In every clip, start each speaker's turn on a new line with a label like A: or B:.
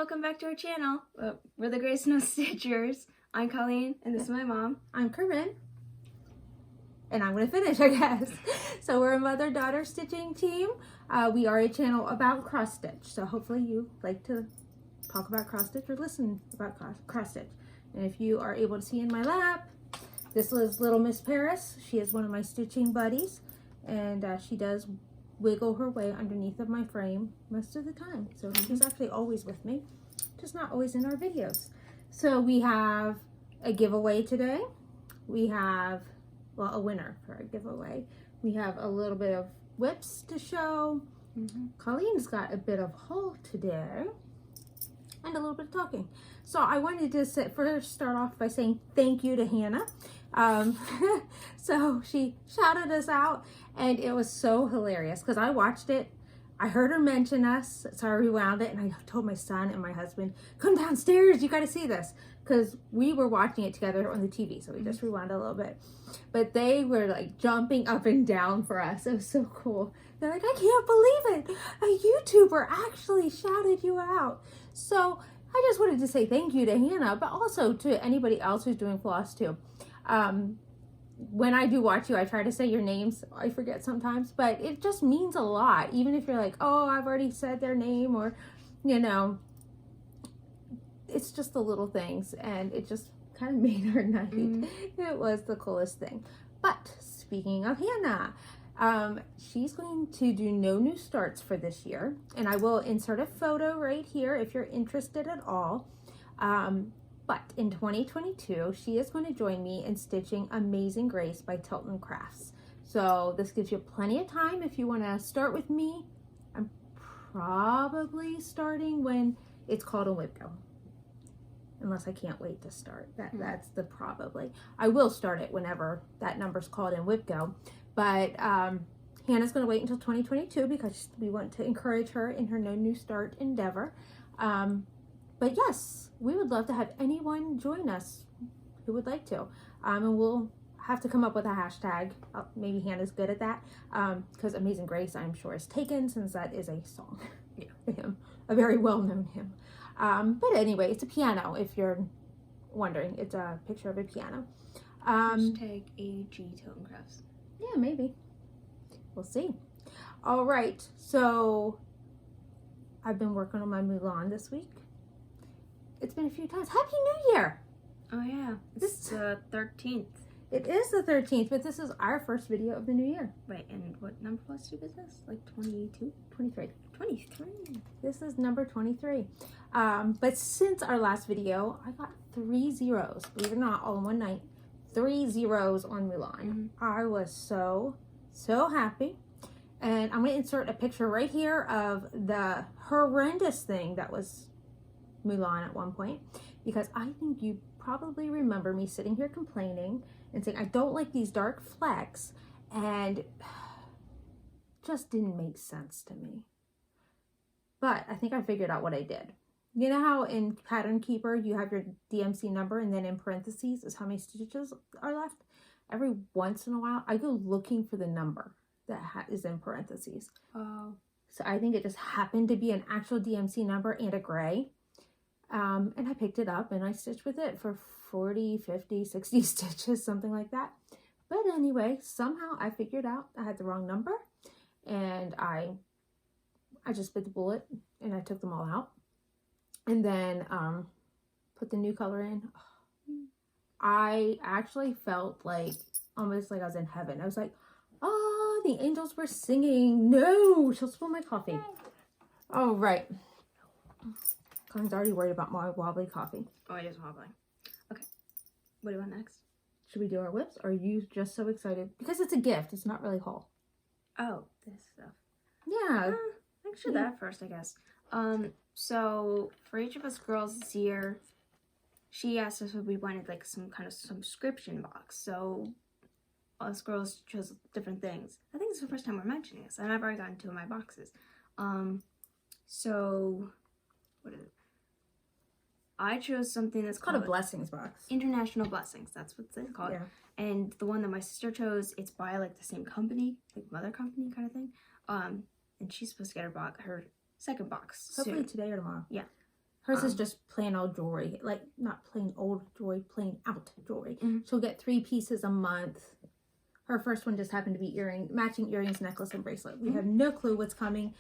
A: welcome back to our channel. We're the GraceNotesStitchers. I'm Colleen, and this is my mom.
B: I'm Corinne. And I'm going to finish, I guess. So we're a mother-daughter stitching team. We are a channel about cross-stitch. So hopefully you like to talk about cross-stitch or listen about cross-stitch. And if you are able to see in my lap, this is little Miss Paris. She is one of my stitching buddies. And she does wiggle her way underneath of my frame most of the time. So she's actually always with me, just not always in our videos. So we have a giveaway today. We have, well, a winner for a giveaway. We have a little bit of whips to show. Colleen's got a bit of haul today and a little bit of talking. So I wanted to first start off by saying thank you to Hannah. So she shouted us out and it was so hilarious because I watched it. I heard her mention us, so I rewound it and I told my son and my husband, come downstairs, you got to see this, because we were watching it together on the TV, so we just rewound a little bit. But they were like jumping up and down for us. It was so cool. They're like, I can't believe it. A YouTuber actually shouted you out. So I just wanted to say thank you to Hannah, but also to anybody else who's doing Flosstube. When I do watch you, I try to say your names. I forget sometimes, but it just means a lot. Even if you're like, oh, I've already said their name, or, you know, it's just the little things, and it just kind of made her night. It was the coolest thing. But speaking of Hannah, she's going to do no new starts for this year, and I will insert a photo right here if you're interested at all. But in 2022, she is going to join me in stitching Amazing Grace by Tilton Crafts. So this gives you plenty of time if you want to start with me. I'm probably starting when it's called a WIPGO. Unless I can't wait to start. That's the probably. I will start it whenever that number's called in WIPGO. But Hannah's going to wait until 2022 because we want to encourage her in her no new start endeavor. But yes, we would love to have anyone join us who would like to. And we'll have to come up with a hashtag. Maybe Hannah's good at that. Because Amazing Grace, I'm sure, is taken since that is a song. Yeah. Hymn, a very well-known hymn. But anyway, it's a piano, if you're wondering. It's a picture of a piano.
A: Hashtag AG Tilton Crafts.
B: Yeah, maybe. We'll see. All right, so I've been working on my Mulan this week. It's been a few times. Happy New Year!
A: Oh yeah, it's the 13th.
B: It is the 13th, but this is our first video of the new year.
A: Right, and what number Flosstube is this? Like 22?
B: 23.
A: 23.
B: This is number 23. But since our last video, I got 3 zeros. Believe it or not, all in one night. 3 zeros on Mulan. I was so happy. And I'm going to insert a picture right here of the horrendous thing that was Mulan at one point, because I think you probably remember me sitting here complaining and saying I don't like these dark flecks, and just didn't make sense to me. But I think I figured out what I did. You know how in Pattern Keeper you have your DMC number and then in parentheses is how many stitches are left? Every once in a while I go looking for the number that is in parentheses.
A: Oh.
B: So I think it just happened to be an actual DMC number and a gray. And I picked it up and I stitched with it for 40, 50, 60 stitches, something like that. But anyway, somehow I figured out I had the wrong number, and I just bit the bullet and I took them all out and then put the new color in. I actually felt like almost like I was in heaven. I was like, oh, the angels were singing. No, she'll spill my coffee. Oh, right. Colin's already worried about my wobbly coffee.
A: Oh, it is wobbly. Okay. What do you want next?
B: Should we do our whips? Or are you just so excited? Because it's a gift. It's not really haul.
A: Oh, this stuff.
B: Yeah.
A: I should do that first, I guess. So for each of us girls this year, she asked us if we wanted like some kind of subscription box. So us girls chose different things. I think it's the first time we're mentioning this, and I've already gotten 2 of my boxes. So what is it? I chose something that's called
B: a blessings box.
A: International Blessings. That's what it's called.
B: Yeah.
A: And the one that my sister chose, it's by like the same company, like mother company kind of thing. And she's supposed to get her second box
B: Hopefully
A: soon.
B: today or tomorrow.
A: Yeah.
B: Hers is just plain old jewelry. Like, not plain old jewelry, plain out jewelry.
A: Mhm.
B: She'll get 3 pieces a month. Her first one just happened to be matching earrings, necklace, and bracelet. We have no clue what's coming.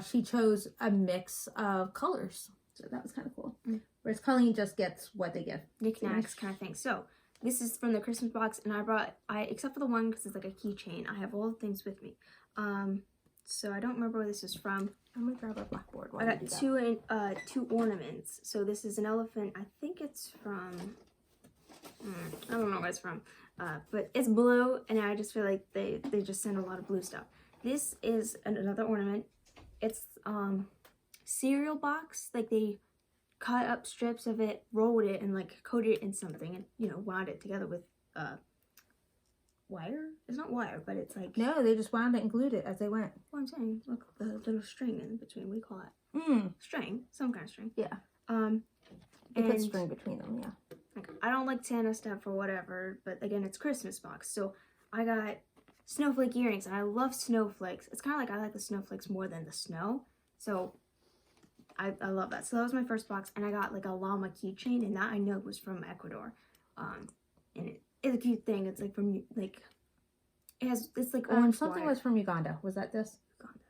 B: She chose a mix of colors. So that was kind of cool. Whereas Colleen just gets what they get.
A: Knickknacks kind of thing. So this is from the Christmas box, and except for the one because it's like a keychain, I have all the things with me. So I don't remember where this is from.
B: I'm gonna grab a blackboard.
A: I got two ornaments. So this is an elephant. I think it's from. I don't know where it's from. But it's blue, and I just feel like they just send a lot of blue stuff. This is another ornament. It's cereal box. Like they cut up strips of it, rolled it, and like coated it in something, and wound it together with wire. It's not wire, but it's like
B: no, they just wound it and glued it as they went.
A: What I'm saying, look, the little string in between. We call it string, some kind of string.
B: Yeah. They put string between them. Yeah.
A: Like, I don't like Santa stuff or whatever, but again, it's Christmas box. So I got snowflake earrings, and I love snowflakes. It's kind of like I like the snowflakes more than the snow. So I love that. So that was my first box, and I got like a llama keychain, and that I know was from Ecuador. And it's a cute thing. It's like from like it's like orange
B: something
A: wire.
B: was from Uganda. Was that this?
A: Uganda.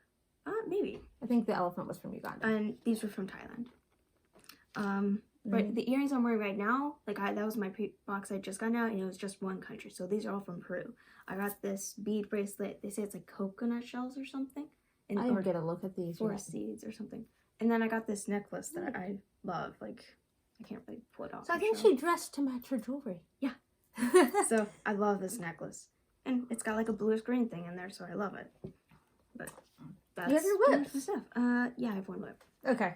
A: Maybe.
B: I think the elephant was from Uganda.
A: And these were from Thailand. But the earrings I'm wearing right now, like that was my box I just got now, and it was just one country. So these are all from Peru. I got this bead bracelet. They say it's like coconut shells or something.
B: And I didn't get a look at these.
A: Or seeds or something. And then I got this necklace that I love. Like, I can't really pull it off.
B: So I think she dressed to match her jewelry.
A: Yeah. So I love this necklace. And it's got like a bluish green thing in there, so I love it. But that's
B: you have your whip.
A: Stuff. Yeah, I have one whip.
B: Okay.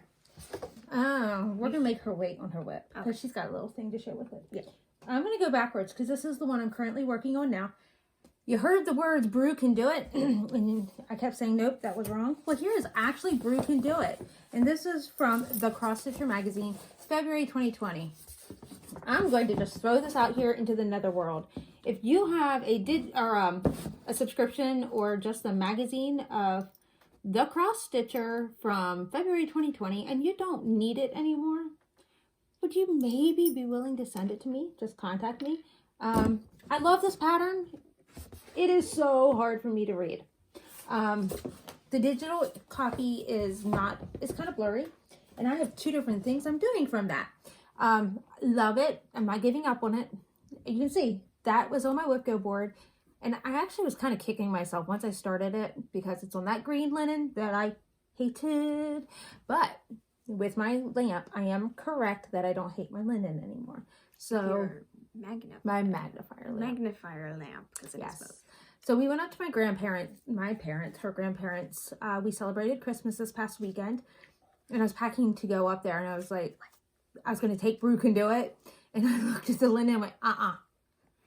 B: Oh, we're gonna make her wait on her whip because
A: Okay.
B: she's got a little thing to show with it.
A: Yeah.
B: I'm gonna go backwards because this is the one I'm currently working on now. You heard the words "Brew can do it," and I kept saying, "Nope, that was wrong." Well, here is actually "Brew can do it," and this is from the GraceNotesStitchers magazine, February 2020. I'm going to just throw this out here into the netherworld. If you have a subscription or just the magazine of the GraceNotesStitcher from February 2020 and you don't need it anymore, would you maybe be willing to send it to me? Just contact me. I love this pattern. It is so hard for me to read. The digital copy is kind of blurry, and I have 2 different things I'm doing from that. Love it. I'm not giving up on it. You can see that was on my Whipco board. And I actually was kind of kicking myself once I started it because it's on that green linen that I hated. But with my lamp, I am correct that I don't hate my linen anymore. So my magnifier
A: lamp, because it is both.
B: So we went up to her grandparents. We celebrated Christmas this past weekend, and I was packing to go up there, and I was like, I was going to take Brew Can Do It, and I looked at the linen and went, I'm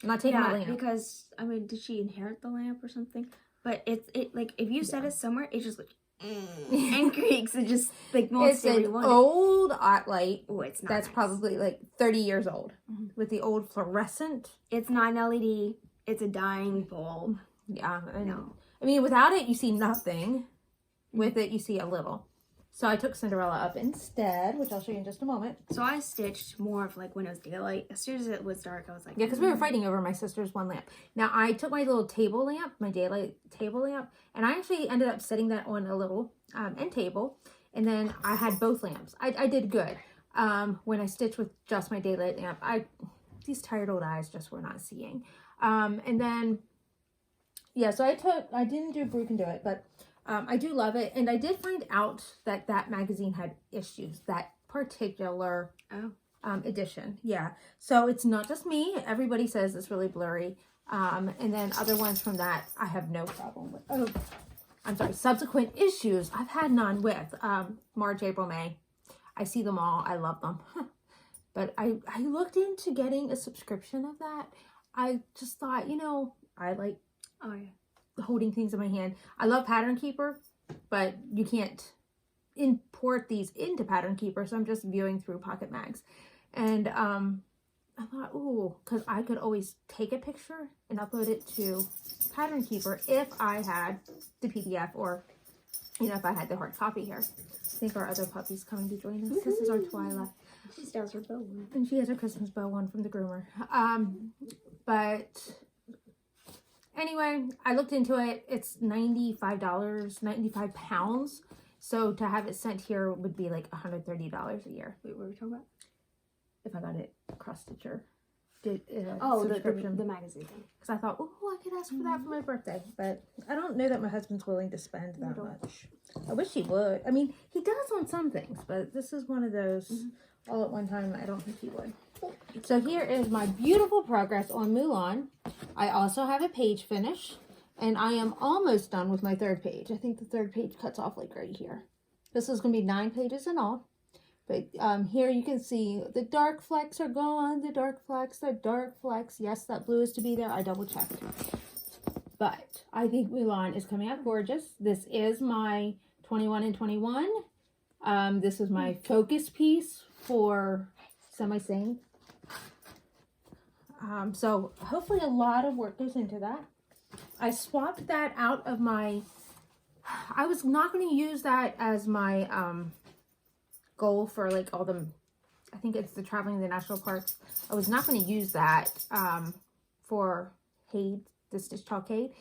B: not taking my lamp.
A: Because, I mean, did she inherit the lamp or something? But it like, if you set it somewhere, it just like, and creaks. It just, like, won't
B: It's an old light. Oh, it's not That's nice. Probably, like, 30 years old. Mm-hmm. With the old fluorescent.
A: It's not an LED. It's a dying bulb.
B: Yeah. I mean, without it, you see nothing. With it, you see a little. So I took Cinderella up instead, which I'll show you in just a moment.
A: So I stitched more of like when it was daylight. As soon as it was dark, I was like...
B: Yeah, because we were fighting over my sister's one lamp. Now, I took my little table lamp, my daylight table lamp, and I actually ended up setting that on a little end table. And then I had both lamps. I did good. When I stitched with just my daylight lamp, these tired old eyes just were not seeing. And then, yeah, so I didn't do Brew Can Do It, but... I do love it, and I did find out that magazine had issues, that particular edition. Yeah, so it's not just me. Everybody says it's really blurry, and then other ones from that I have no problem with. Oh, I'm sorry, subsequent issues I've had none with. March, April, May. I see them all. I love them. But I looked into getting a subscription of that. I just thought, I like...
A: Oh, yeah.
B: Holding things in my hand. I love Pattern Keeper, but you can't import these into Pattern Keeper, so I'm just viewing through Pocket Mags. And I thought, ooh, because I could always take a picture and upload it to Pattern Keeper if I had the PDF or You know, if I had the hard copy here. I think our other puppy's coming to join us. This is our Twilight.
A: She still has her bow one.
B: And she has her Christmas bow one from the groomer. But anyway, I looked into it. It's $95, 95 pounds. So to have it sent here would be like $130 a year.
A: Wait, what were we talking about?
B: If I got it cross-stitcher.
A: The magazine thing.
B: Because I thought, oh, I could ask for that for my birthday. But I don't know that my husband's willing to spend that much. I wish he would. I mean, he does on some things. But this is one of those all at one time. I don't think he would. So here is my beautiful progress on Mulan. I also have a page finish. And I am almost done with my third page. I think the third page cuts off like right here. This is going to be 9 pages in all. But here you can see the dark flecks are gone. The dark flecks, the dark flecks. Yes, that blue is to be there. I double checked. But I think Mulan is coming out gorgeous. This is my 21 and 21. This is my focus piece for semi-sing. So hopefully a lot of work goes into that. I swapped that out of my, I was not going to use that as my goal for like all the, I think it's the traveling the national parks. I was not going to use that for Haid, the Stitch Talk Haid.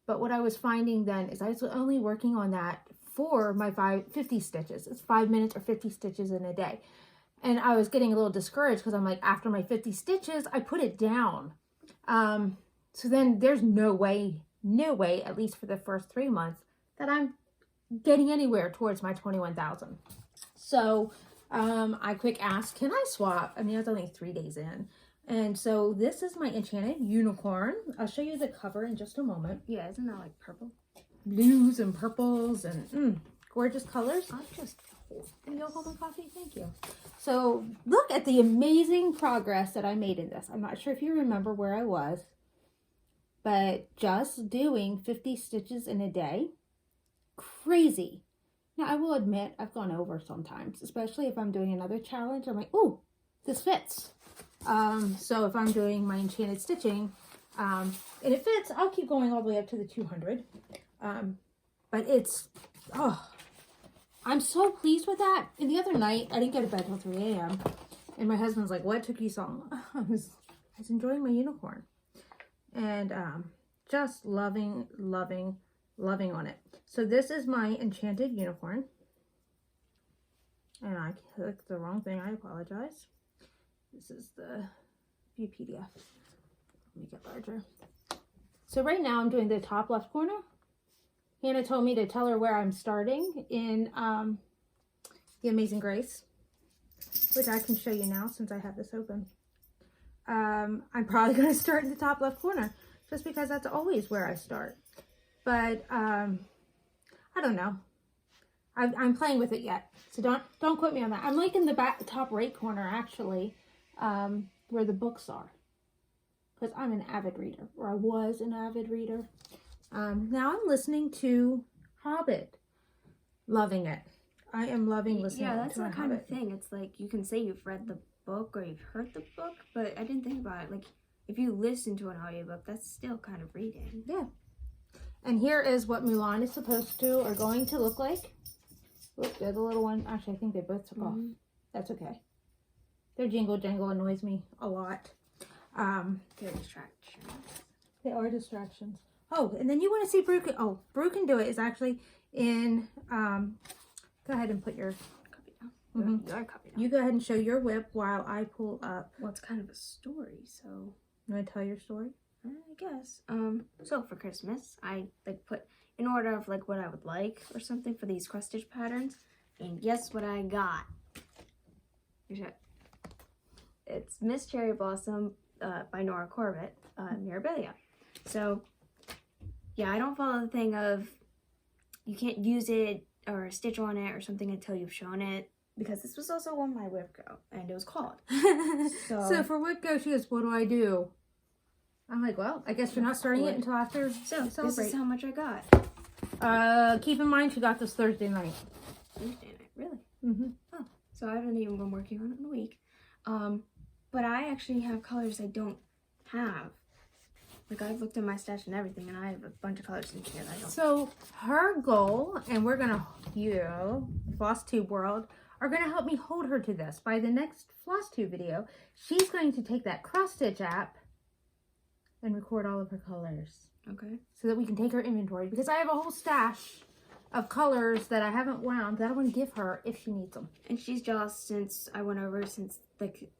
B: But what I was finding then is I was only working on that for my 50 stitches. It's 5 minutes or 50 stitches in a day. And I was getting a little discouraged because I'm like, after my 50 stitches, I put it down. So then there's no way, at least for the first 3 months, that I'm getting anywhere towards my 21,000. So I quick asked, can I swap? I mean, I was only 3 days in. And so this is my Enchanted Unicorn. I'll show you the cover in just a moment.
A: Yeah, isn't that like purple?
B: Blues and purples and gorgeous colors.
A: I'll just hold.
B: Can you hold my coffee? Thank you. So look at the amazing progress that I made in this. I'm not sure if you remember where I was, but just doing 50 stitches in a day, crazy. Now, I will admit, I've gone over sometimes, especially if I'm doing another challenge. I'm like, ooh, this fits. So if I'm doing my enchanted stitching, and it fits, I'll keep going all the way up to the 200. But it's, oh, I'm so pleased with that. And the other night, I didn't go to bed till 3 a.m. And my husband's like, what took you so long? I was enjoying my unicorn. And just loving on it. So this is my Enchanted Unicorn. And I clicked the wrong thing. I apologize. This is the view PDF. Let me get larger. So right now I'm doing the top left corner. Hannah told me to tell her where I'm starting in The Amazing Grace, which I can show you now since I have this open. I'm probably going to start in the top left corner just because that's always where I start. But I don't know. I'm playing with it yet, so don't quote me on that. I'm like in the top right corner actually, where the books are, because I'm an avid reader, or I was an avid reader. Now I'm listening to Hobbit, loving it. I am loving listening to
A: Yeah, that's
B: my
A: that kind
B: Hobbit.
A: of thing. It's like you can say you've read the book or you've heard the book, but I didn't think about it. Like if you listen to an audiobook, that's still kind of reading.
B: Yeah. And here is what Mulan is supposed to or going to look like. Look, there's a little one. Actually, I think they both took off. That's okay. Their jingle jangle annoys me a lot.
A: They're distractions.
B: They are distractions. Oh, and then you want to see Brew can, Brew Can Do It is actually in, go ahead and put your
A: Copy down. Your copy down.
B: You go ahead and show your whip while I pull up.
A: Well, it's kind of a story, so.
B: You want to tell your story?
A: I guess. So for Christmas, I like put in order of like what I would like or something for these cross stitch patterns, and guess what I got? It's Miss Cherry Blossom by Nora Corbett, Mirabilia. So yeah, I don't follow the thing of you can't use it or stitch on it or something until you've shown it, because this was also on my whip go and it was called.
B: So for whip go, she goes, what do I do? I'm like, well, I guess you're not starting it until after
A: So this is how much I got.
B: Keep in mind, she got this Thursday night.
A: Thursday night, really?
B: Mm-hmm.
A: Oh, so I haven't even been working on it in a week. But I actually have colors I don't have. Like, I've looked at my stash and everything, and I have a bunch of colors in here that I don't.
B: So her goal, and we're gonna, Flosstube World, are gonna help me hold her to this. By the next Flosstube video, she's going to take that cross stitch app and record all of her colors.
A: Okay.
B: So that we can take her inventory, because I have a whole stash of colors that I haven't wound that I want to give her if she needs them.
A: And she's jealous since I went over, since, like,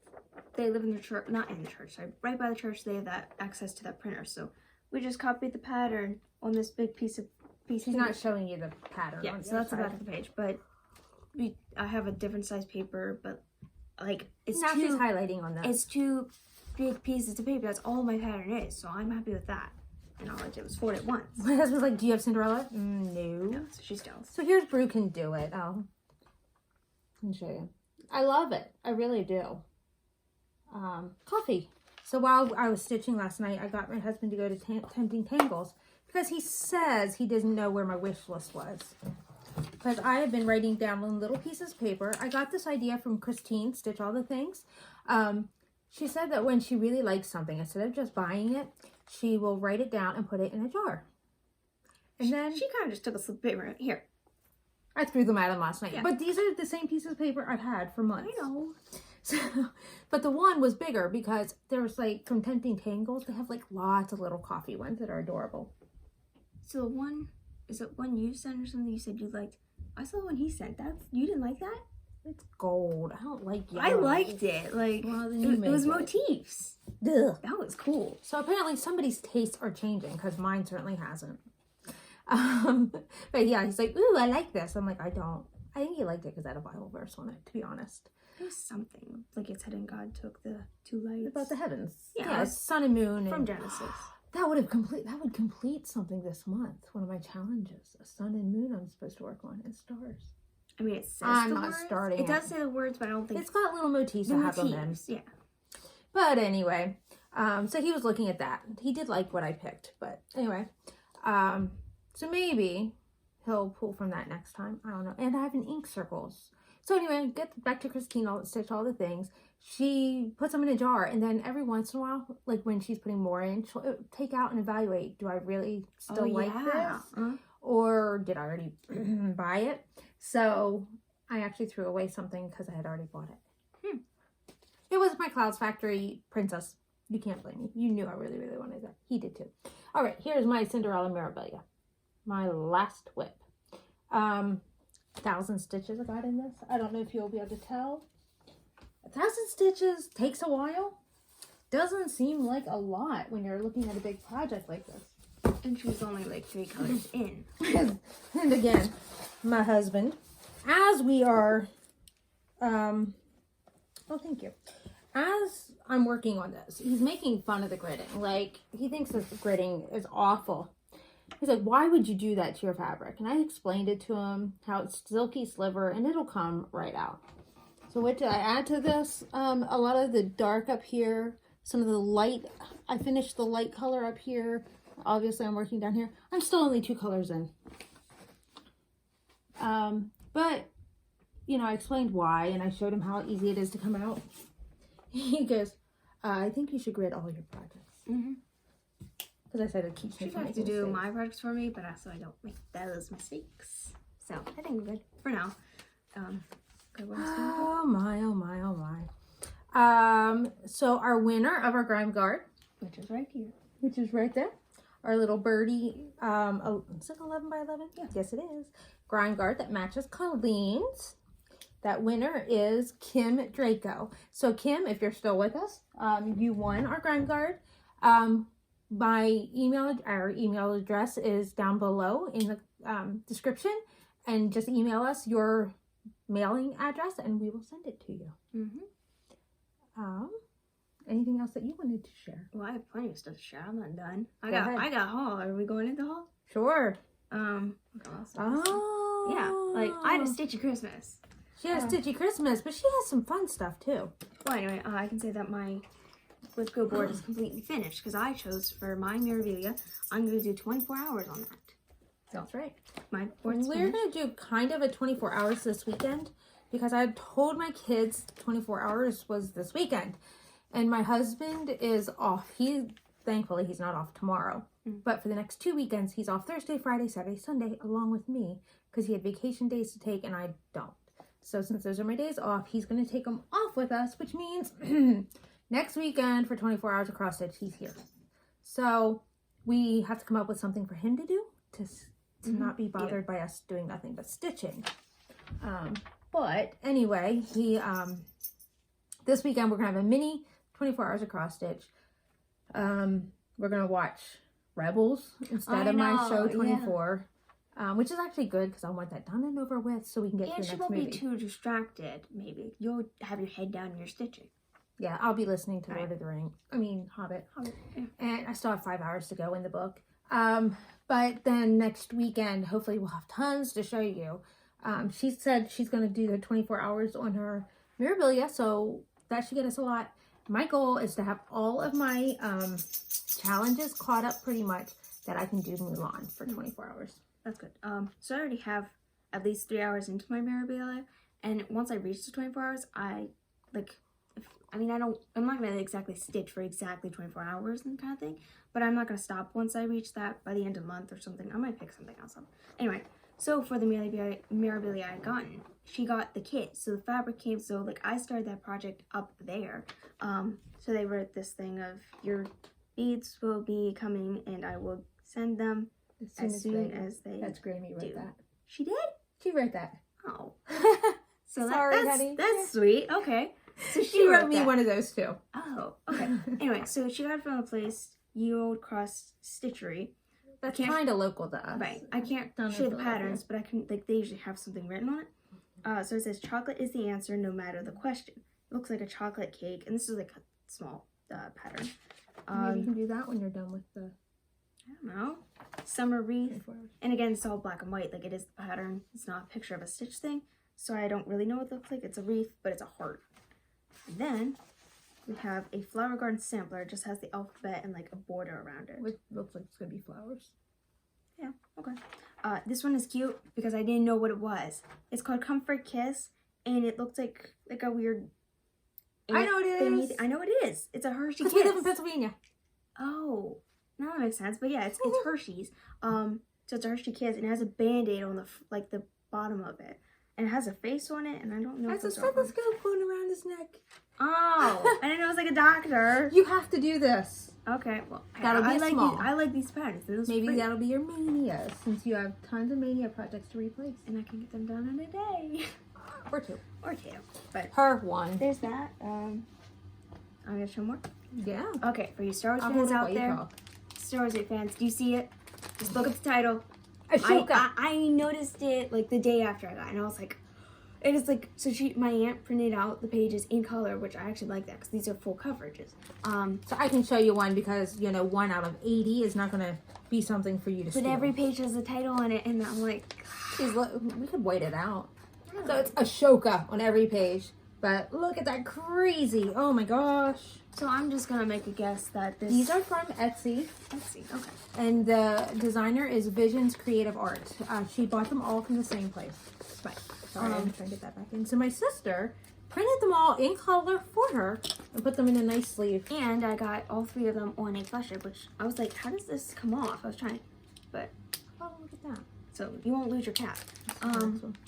A: they live in the church, not in the church, sorry, right by the church, they have that access to that printer. So we just copied the pattern on this big piece of
B: She's not showing you the pattern.
A: Yeah, so that's the back of the page. But I have a different size paper, but like it's
B: now she's highlighting on that.
A: It's 2 big pieces of paper. That's all my pattern is. So I'm happy with that. And all I did was fold it once.
B: My husband's like, "Do you have Cinderella?" No.
A: So she's jealous.
B: So here's Brew can do it. I'll show you. I love it. I really do. Coffee. So while I was stitching last night, I got my husband to go to Tempting Tangles because he says he doesn't know where my wish list was. Because I have been writing down on little pieces of paper. I got this idea from Christine, Stitch All the Things. She said that when she really likes something, instead of just buying it, she will write it down and put it in a jar. And then
A: she kind of just took a slip of paper. Here.
B: I threw them at him last night.
A: Yeah.
B: But these are the same pieces of paper I've had for months.
A: I know.
B: So, but the one was bigger because there's like from Tempting Tangles, they have like lots of little coffee ones that are adorable.
A: So the one, is it one you sent or something you said you liked? I saw the one he sent. You didn't like that?
B: It's gold. I don't like yellow.
A: I liked it. Like,
B: well,
A: it was motifs.
B: Ugh.
A: That was cool.
B: So apparently somebody's tastes are changing because mine certainly hasn't. But yeah, he's like, "Ooh, I like this." I'm like, I don't. I think he liked it because I had a Bible verse on it, to be honest.
A: It was something. Like it said, and God took the 2 lights.
B: About the heavens.
A: Yeah,
B: it's sun and moon.
A: From
B: and
A: Genesis.
B: that would complete something this month. One of my challenges. A sun and moon I'm supposed to work on, and stars.
A: I mean, it says
B: I'm
A: the
B: not
A: words.
B: starting
A: It does say the words, but I don't think
B: it's got little motifs
A: the
B: to have them in.
A: motifs. Yeah.
B: But anyway, so he was looking at that. He did like what I picked, but anyway, so maybe he'll pull from that next time. I don't know. And I have an ink circles. So anyway, get back to Christine, Stitch All the Things. She puts them in a jar, and then every once in a while, like when she's putting more in, she'll take out and evaluate, do I really still like this? Or did I already buy it? So I actually threw away something because I had already bought it. It was my Clouds Factory Princess. You can't blame me. You knew I really, really wanted that. He did too. All right, here's my Cinderella Mirabilia. My last whip. 1,000 stitches I got in this. I don't know if you'll be able to tell. 1,000 stitches takes a while. Doesn't seem like a lot when you're looking at a big project like this.
A: And she was only like 3 colors in.
B: And again, my husband, as we are, oh, thank you. As I'm working on this, he's making fun of the gridding. Like, he thinks this gridding is awful. He's like, "Why would you do that to your fabric?" And I explained it to him, how it's silky sliver and it'll come right out. So what did I add to this? A lot of the dark up here, some of the light. I finished the light color up here. Obviously, I'm working down here. I'm still only 2 colors in. But, you know, I explained why, and I showed him how easy it is to come out. He goes, "I think you should grid all your projects." Because I said it keeps me
A: She'd
B: from
A: have to
B: making
A: do
B: mistakes.
A: my projects for me, but so I don't make those mistakes. So I think we're good for now.
B: Oh my, oh my, oh my. So our winner of our grime guard,
A: Which is right here.
B: which is right there, our little birdie, is it 11 by 11?
A: Yeah.
B: Yes, it is. Grime guard that matches Colleen's. That winner is Kim Draco. So Kim, if you're still with us, you won our grime guard. My our email address is down below in the description, and just email us your mailing address and we will send it to you. Anything else that you wanted to share?
A: Well, I have plenty of stuff to share. I'm not done. I
B: ahead.
A: got haul. Are we going into haul?
B: Sure.
A: Oh. Yeah, like I had a Stitchy Christmas.
B: She had a Stitchy Christmas, but she has some fun stuff too.
A: Well, anyway, I can say that my Let's Go board is completely finished because I chose for my Mirabilia, I'm going to do 24 hours on that. So
B: That's right.
A: my board's
B: We're
A: finished.
B: going to do kind of a 24 hours this weekend because I told my kids 24 hours was this weekend. And my husband is off. He thankfully he's not off tomorrow. But for the next 2 weekends, he's off Thursday, Friday, Saturday, Sunday, along with me, because he had vacation days to take and I don't. So since those are my days off, he's going to take them off with us, which means next weekend for 24 hours of cross stitch, he's here. So we have to come up with something for him to do to not be bothered by us doing nothing but stitching. But anyway, this weekend we're going to have a mini 24 hours of cross stitch. We're going to watch Rebels instead of my show 24. Which is actually good because I want that done and over with so we can get to the next movie.
A: And she won't be too distracted, maybe. You'll have your head down and you're stitching.
B: Yeah, I'll be listening to Lord of the Rings. I mean, Hobbit.
A: Yeah.
B: And I still have 5 hours to go in the book. But then next weekend, hopefully we'll have tons to show you. She said she's going to do the 24 hours on her Mirabilia, so that should get us a lot. My goal is to have all of my challenges caught up pretty much that I can do Mulan for 24 hours.
A: That's good. So I already have at least 3 hours into my Mirabilia, and once I reach the 24 hours, I'm not gonna exactly stitch for exactly 24 hours and kind of thing, but I'm not gonna stop once I reach that by the end of the month or something. I might pick something else up. Anyway, so for the Mirabilia I gotten, she got the kit, so the fabric came, so like I started that project up there. So they wrote this thing of your beads will be coming and I will send them as soon as they
B: That's Grammy wrote that.
A: She did?
B: She wrote that.
A: Oh. So
B: Sorry, honey.
A: That's sweet. Okay. So
B: she wrote me one of those too.
A: Oh, okay. Anyway, so she got it from a place, Ye Old Cross Stitchery.
B: That's kind of local to us.
A: Right. I can't show the patterns, but I can, like, they usually have something written on it. So it says, chocolate is the answer no matter the question. It looks like a chocolate cake, and this is like a small pattern.
B: Maybe you can do that when you're done with the...
A: I don't know. Summer wreath. And again, it's all black and white. Like, it is the pattern. It's not a picture of a stitch thing. So I don't really know what it looks like. It's a wreath, but it's a heart. And then we have a flower garden sampler. It just has the alphabet and like a border around it.
B: Which looks like it's going to be flowers.
A: Yeah, okay. This one is cute because I didn't know what it was. It's called Comfort Kiss, and it looks like a weird...
B: I know what it is.
A: I know what it is. It's a Hershey Kiss.
B: We live in Pennsylvania.
A: Oh, now that makes sense. But yeah, it's Hershey's. So it's a Hershey Kiss, and it has a Band-Aid on the bottom of it. And it has a face on it, and I don't know
B: if it's a stethoscope going around his neck.
A: Oh, I didn't know it was like a doctor.
B: You have to do this.
A: Okay, well,
B: that'll be small.
A: I like these patterns.
B: Maybe that'll be your mania, since you have tons of mania projects to replace.
A: And I can get them done in a day.
B: Or two.
A: But
B: her one.
A: There's that. I'm gonna show more.
B: Yeah.
A: Okay, for you Star Wars fans out there, Star Wars fans, do you see it? Just look at the title. I noticed it like the day after I got it, and I was like, it is like, so my aunt printed out the pages in color, which I actually like that because these are full coverages.
B: So I can show you one because, 1 out of 80 is not going to be something for you to steal.
A: But every page has a title on it, and I'm like,
B: we could wait it out. So it's Ashoka on every page. But look at that crazy. Oh my gosh.
A: So I'm just going to make a guess that
B: these are from Etsy.
A: Okay.
B: And the designer is Visions Creative Art. She bought them all from the same place. Right. Sorry, I'm trying to get that back in. So my sister printed them all in color for her and put them in a nice sleeve.
A: And I got all 3 of them on a flesher, which I was like, how does this come off? I was trying, but...
B: Oh, look at that.
A: So you won't lose your cap.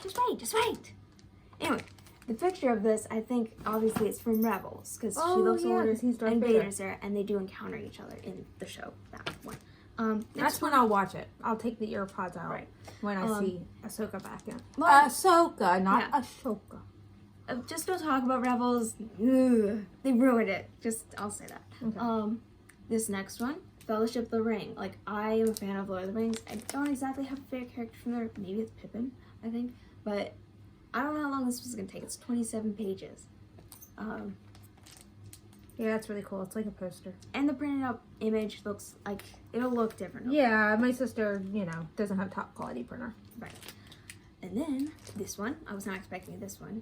A: Just wait. Anyway, the picture of this, I think, obviously it's from Rebels, because she looks older and Vader's there, and they do encounter each other in the show, that one.
B: That's when I'll watch it. I'll take the earpods out when I see Ahsoka back in.
A: Well,
B: Ahsoka, not Ashoka.
A: Just don't talk about Rebels. Ugh, they ruined it. I'll say that. Okay. This next one, Fellowship of the Ring. Like, I am a fan of Lord of the Rings. I don't exactly have a favorite character from there. Maybe it's Pippin, I think. But I don't know how long this was going to take. It's 27 pages.
B: Yeah, that's really cool. It's like a poster.
A: And the printed out image looks like it'll look different.
B: Yeah, my sister, doesn't have top quality printer.
A: Right. And then this one, I was not expecting this one.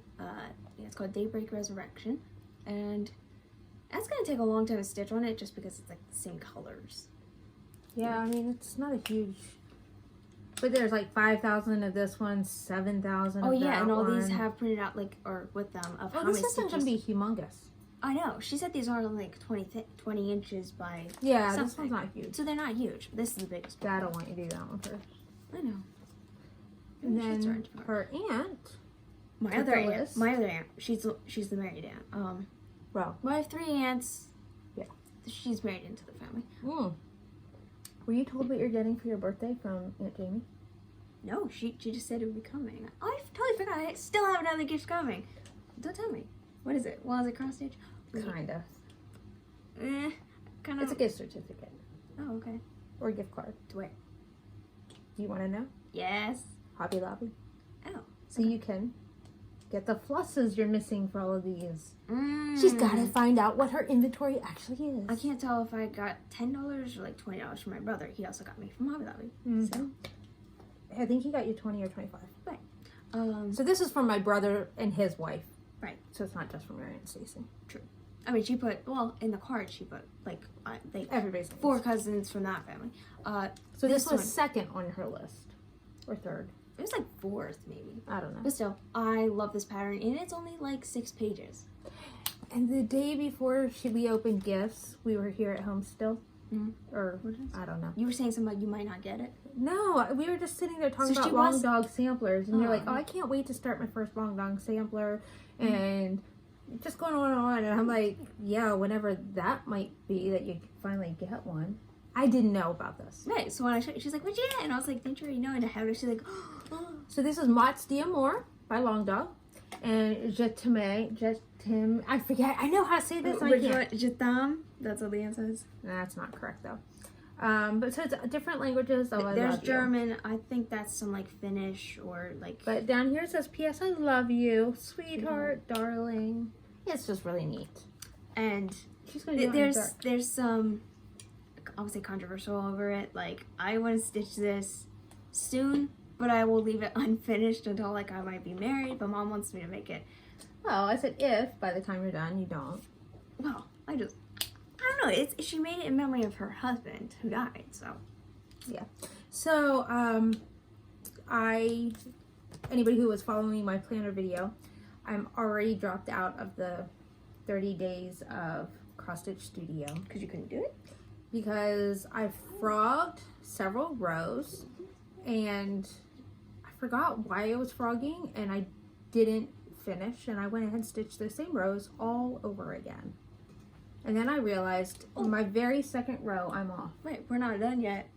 A: It's called Daybreak Resurrection. And that's going to take a long time to stitch on it just because it's like the same colors.
B: Yeah, I mean, it's not a huge... But there's like 5,000 of this one, 7,000 of that one.
A: Oh yeah, and all these have printed out or with them of how many stitches.
B: This isn't going to be humongous.
A: I know. She said these are like 20 inches by
B: Yeah, this
A: something.
B: one's not huge.
A: So they're not huge. This is the biggest one.
B: Dad don't want you to do that one first.
A: I know.
B: And
A: Maybe she's
B: then
A: trying to-
B: her aunt.
A: My other aunt. She's the married aunt.
B: Well,
A: I have 3 aunts.
B: Yeah.
A: She's married into the family.
B: Were you told what you're getting for your birthday from Aunt Jamie?
A: No, she just said it would be coming. I totally forgot. I still have another gift coming. Don't tell me. What is it? Well, is it cross stitch?
B: Kinda.
A: Kind of.
B: It's a gift certificate
A: Oh, okay.
B: or a gift card.
A: To where?
B: Do you want to know?
A: Yes.
B: Hobby Lobby.
A: Oh.
B: So you can get the flosses you're missing for all of these.
A: Mm.
B: She's got to find out what her inventory actually is.
A: I can't tell if I got $10 or like $20 from my brother. He also got me from Hobby Lobby. So.
B: I think he got you 20 or 25.
A: Right.
B: So this is from my brother and his wife.
A: Right.
B: So it's not just from Mary and Stacy.
A: True. I mean, she put, well, in the card, she put, like
B: Everybody's
A: 4 cousins from that family.
B: So this was
A: one,
B: second on her list. Or third.
A: it was like 4th, maybe.
B: I don't know.
A: But still, I love this pattern, and it's only like 6 pages.
B: And the day before we opened gifts, we were here at home still.
A: Mm-hmm.
B: Or, I don't know.
A: You were saying something like you might not get it?
B: No, we were just sitting there talking
A: So
B: about
A: she
B: long
A: was-
B: dog samplers. And you're like,
A: Oh.
B: oh, I can't wait to start my first long dog sampler. And just going on and on. And I'm like, yeah, whenever that might be that you finally get one. I didn't know about this.
A: Right, so when I showed, she's like, what'd you get? And I was like, didn't you already know? And I had her, she's like, oh.
B: So this is Mott's D'Amour by Long Dog. And Jetim, I forget. I know how to say this. And I can't.
A: Jatam? That's what Leanne says.
B: That's not correct though. But so it's different languages. Oh, I
A: There's
B: love you.
A: German. I think that's some like Finnish or like.
B: But down here it says, P.S. I love you, sweetheart, darling. It's just really neat.
A: And
B: She's gonna do it in the dark.
A: there's some, I would say, controversial over it. Like, I want to stitch this soon, but I will leave it unfinished until like I might be married. But Mom wants me to make it.
B: Well, I said if by the time you're done, you don't.
A: Well, I don't know. She made it in memory of her husband who died. So
B: Yeah. So anybody who was following my planner video, I'm already dropped out of the 30 days of Cross Stitch Studio
A: because you couldn't do it.
B: because I frogged several rows and I forgot why I was frogging and I didn't finish, and I went ahead and stitched those same rows all over again. And then I realized my very second row I'm off.
A: Right, we're not done yet.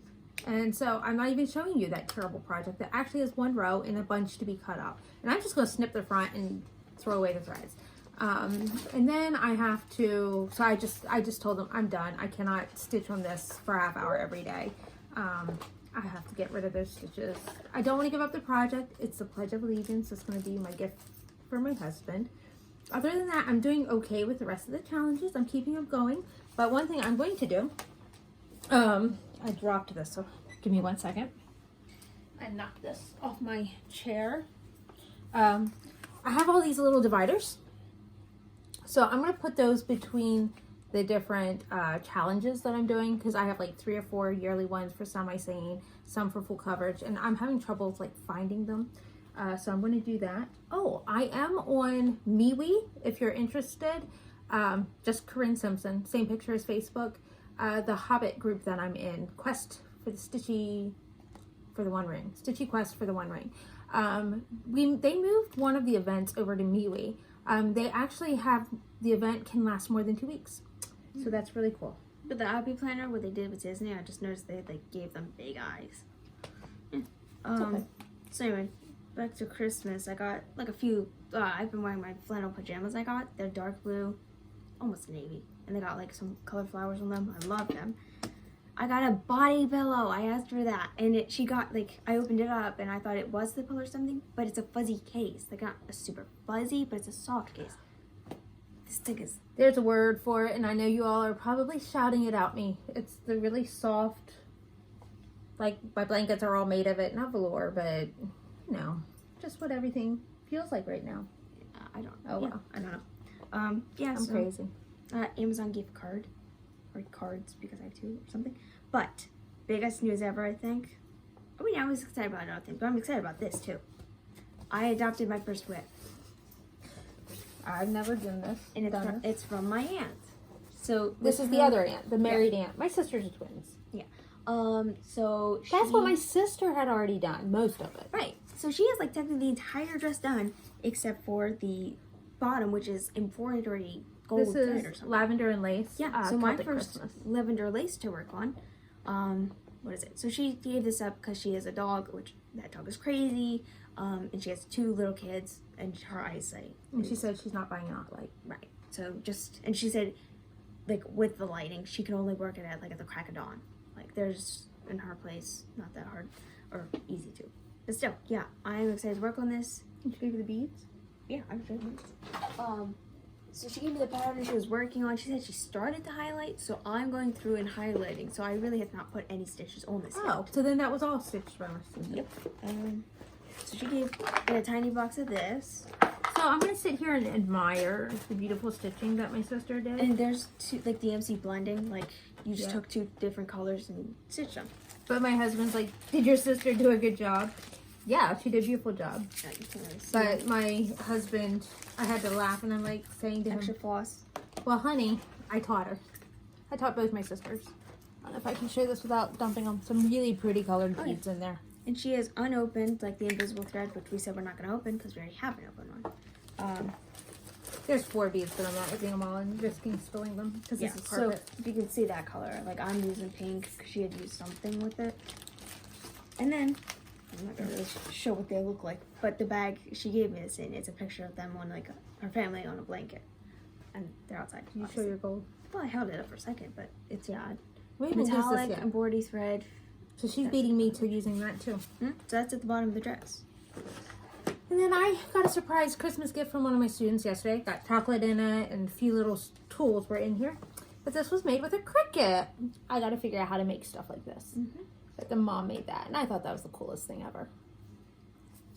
B: And so I'm not even showing you that terrible project that actually has one row and a bunch to be cut out. And I'm just going to snip the front and throw away the threads. And then I have to, so I just told them I'm done. I cannot stitch on this for a half hour every day. I have to get rid of those stitches. I don't want to give up the project. It's the Pledge of Allegiance. It's going to be my gift for my husband. Other than that, I'm doing okay with the rest of the challenges. I'm keeping them going. But one thing I'm going to do, I dropped this, so give me 1 second. I knocked this off my chair. I have all these little dividers. So I'm going to put those between the different challenges that I'm doing, because I have like 3 or 4 yearly ones for semi-sane, some for full coverage, and I'm having trouble like finding them. So I'm going to do that. Oh, I am on MeWe if you're interested. Just Corinne Simpson, same picture as Facebook. The Hobbit group that I'm in, Quest for the Stitchy for the One Ring, Stitchy Quest for the One Ring. They moved one of the events over to MeWe. They actually have the event can last more than 2 weeks, so that's really cool.
A: But the Happy Planner, what they did with Disney, I just noticed they like gave them big eyes.
B: Okay.
A: So anyway, back to Christmas. I got like a few. I've been wearing my flannel pajamas. I got they're dark blue, almost navy, and they got like some colored flowers on them. I love them. I got a body pillow. I asked her that, and she got like I opened it up and I thought it was the pillow or something, but it's a fuzzy case. Like not a super fuzzy, but it's a soft case. This thing is.
B: There's a word for it, and I know you all are probably shouting it at me. It's the really soft, like my blankets are all made of it, not velour, but you know, just what everything feels like right now.
A: I don't.
B: Oh
A: yeah,
B: wow.
A: I don't know. Yeah.
B: I'm crazy.
A: Amazon gift card, or cards because I have 2 or something. But biggest news ever, I think. I mean, I was excited about other things, but I'm excited about this too. I adopted my first whip.
B: I've never done this.
A: And it's from my aunt. So
B: this is the other aunt, the married aunt. My sisters are twins.
A: Yeah. So
B: that's what my sister had already done, most of it.
A: Right. So she has like technically the entire dress done, except for the bottom, which is embroidery gold thread or something.
B: Lavender and lace.
A: Yeah. So my first lavender lace to work on. What is it? So she gave this up because she has a dog, which that dog is crazy. And she has 2 little kids, and her eyesight.
B: And she said she's not buying an off light.
A: Right. So and she said, like with the lighting, she can only work it at the crack of dawn. Like there's in her place not that hard or easy to. But still, yeah, I'm excited to work on this.
B: Did she give you the beads?
A: Yeah, I'm sure. So she gave me the pattern she was working on. She said she started to highlight, so I'm going through and highlighting. So I really have not put any stitches on this yet.
B: So then that was all stitched by my sister.
A: Yep. So she gave me a tiny box of this.
B: So I'm going to sit here and admire the beautiful stitching that my sister did.
A: And there's the DMC blending. Like, you just took 2 different colors and stitched them.
B: But my husband's like, did your sister do a good job? Yeah, she did a beautiful job.
A: Yeah, you can really see
B: but my husband, I had to laugh, and I'm like saying to
A: extra
B: him,
A: floss.
B: well, honey, I taught her. I taught both my sisters. I don't know if I can show this without dumping on some really pretty colored beads in there.
A: And she has unopened, like the invisible thread, which we said we're not going to open because we already have an open one.
B: There's 4 beads, but I'm not opening them all and risking spilling them because this is part
A: so
B: of it.
A: you can see that color. Like I'm using pink because she had used something with it. And then I'm not gonna really show what they look like, but the bag she gave me this in, it's a picture of them on like her family on a blanket, and they're outside.
B: Can you show your gold?
A: Well, I held it up for a second, but it's
B: Wait,
A: metallic embroidery thread.
B: So she's beating me to using that too.
A: So that's at the bottom of the dress.
B: And then I got a surprise Christmas gift from one of my students yesterday. Got chocolate in it, and a few little tools were in here. But this was made with a Cricut. I got to figure out how to make stuff like this. But the mom made that, and I thought that was the coolest thing ever.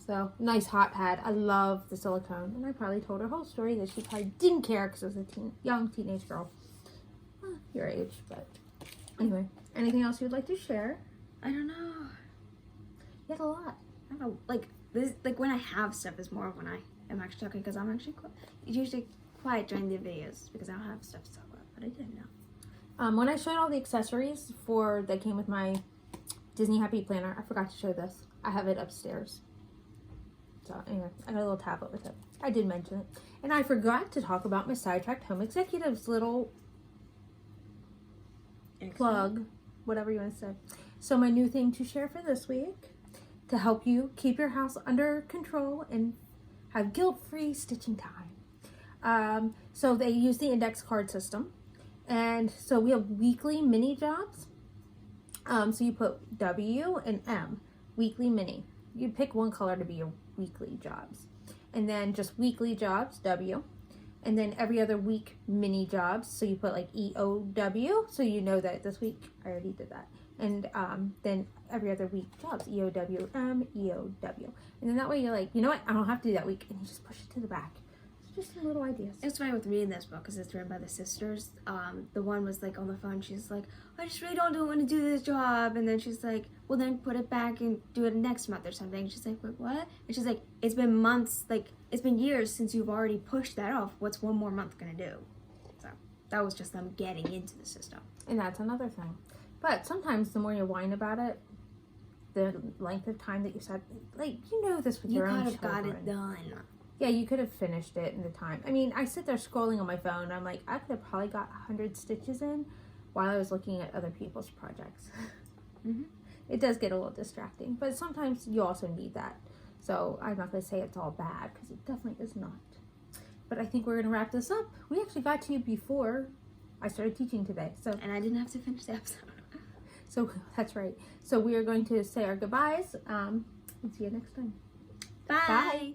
B: So, nice hot pad. I love the silicone. And I probably told her whole story that she probably didn't care because I was a young teenage girl. Your age, but anyway. Anything else you'd like to share?
A: I don't know.
B: You had a lot.
A: I don't know. Like this, like when I have stuff is more when I am actually talking, because I'm actually usually quiet during the videos because I don't have stuff to talk about. But I didn't know.
B: When I showed all the accessories that came with my Disney Happy Planner, I forgot to show this. I have it upstairs. So anyway, I got a little tablet with it. I did mention it. And I forgot to talk about my Sidetracked Home Executives little plug, whatever you want to say. So my new thing to share for this week, to help you keep your house under control and have guilt-free stitching time. So they use the index card system. And so we have weekly mini jobs. So you put W and M, weekly mini. You pick one color to be your weekly jobs. And then just weekly jobs, W. And then every other week mini jobs. So you put like EOW. So you know that this week I already did that. And then every other week jobs, EOWM, EOW. And then that way you're like, you know what? I don't have to do that week. And you just push it to the back. Just some little ideas.
A: It's funny with reading this book because it's written by the sisters. The one was like on the phone. She's like, I just really don't want to do this job. And then she's like, well, then put it back and do it next month or something. She's like, wait, what? And she's like, it's been months, like it's been years since you've already pushed that off. What's one more month gonna do? So that was just them getting into the system.
B: And that's another thing. But sometimes the more you whine about it, the length of time that you said, like, you know this with your own children. You could have got it done. Yeah, you could have finished it in the time. I mean, I sit there scrolling on my phone. I'm like, I could have probably got 100 stitches in while I was looking at other people's projects. It does get a little distracting, but sometimes you also need that. So I'm not going to say it's all bad, because it definitely is not. But I think we're going to wrap this up. We actually got to you before I started teaching today. And
A: I didn't have to finish the episode.
B: So that's right. So we are going to say our goodbyes and see you next time.
A: Bye.
B: Bye.